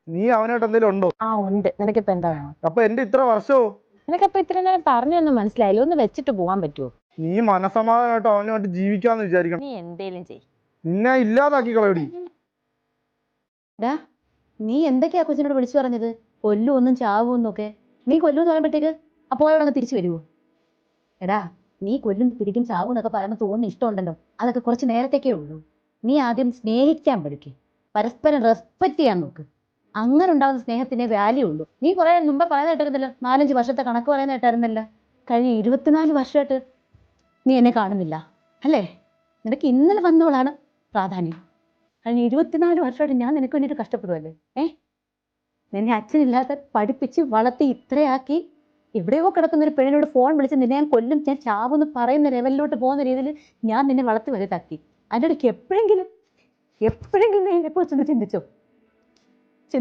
നീ അവനായിട്ട് എന്തെങ്കിലും ഉണ്ടോ? ആ ഉണ്ട്. നിനക്കിപ്പോ എന്താ വേണം? അപ്പൊ എന്റെ ഇത്ര വർഷവും നിനക്കപ്പൊ ഇത്ര നേരം പറഞ്ഞൊന്നും മനസ്സിലായില്ല. ഒന്ന് വെച്ചിട്ട് പോവാൻ പറ്റുമോ? നീ മനസമാധാനമായിട്ട് അവനുമായിട്ട് ജീവിക്കാന്ന് വിചാരിക്കണം. നീ എന്തേലും ചെയ്. നിന്നെ ഇല്ലാതാക്കി കളയടി. നീ എന്തൊക്കെയാ കൊച്ചിനോട് വിളിച്ചു പറഞ്ഞത്? കൊല്ലുവൊന്നും ചാവുമെന്നൊക്കെ. നീ കൊല്ലുമെന്ന് പറയുമ്പോഴത്തേക്ക് അപ്പോൾ അവിടെ തിരിച്ചു വരുമോ? എടാ, നീ കൊല്ലും പിടിക്കും ചാവും എന്നൊക്കെ പറയുമ്പോൾ തോന്നുന്ന ഇഷ്ടമുണ്ടല്ലോ, അതൊക്കെ കുറച്ച് നേരത്തേക്കേ ഉള്ളൂ. നീ ആദ്യം സ്നേഹിക്കാൻ പഠിക്കും, പരസ്പരം റെസ്പെക്ട് ചെയ്യാൻ നോക്ക്. അങ്ങനെ ഉണ്ടാകുന്ന സ്നേഹത്തിനെ വാല്യൂ ഉള്ളൂ. നീ കുറെ മുമ്പ് പറയുന്ന കേട്ടിരുന്നല്ലോ, 4-5 വർഷത്തെ കണക്ക് പറയുന്ന കേട്ടായിരുന്നല്ലോ. കഴിഞ്ഞ 24 വർഷമായിട്ട് നീ എന്നെ കാണുന്നില്ല അല്ലേ? നിനക്ക് ഇന്നലെ വന്നവളാണ് പ്രാധാന്യം. കഴിഞ്ഞ 24 വർഷമായിട്ട് ഞാൻ നിനക്ക് വേണ്ടിയിട്ട് കഷ്ടപ്പെടുവല്ലേ? നിന്നെ അച്ഛനില്ലാതെ പഠിപ്പിച്ച് വളർത്തി ഇത്രയാക്കി എവിടെയോ കിടക്കുന്ന ഒരു പെണ്ണിനോട് ഫോൺ വിളിച്ച് നിന്നെ ഞാൻ കൊല്ലും, ഞാൻ ചാവെന്ന് പറയുന്ന ലെവലിലോട്ട് പോകുന്ന രീതിയിൽ ഞാൻ നിന്നെ വളർത്തി വലുതാക്കി. അതിൻ്റെ ഇടയ്ക്ക് എപ്പോഴെങ്കിലും നീ എന്നെക്കുറിച്ചൊന്ന് ചിന്തിച്ചോ?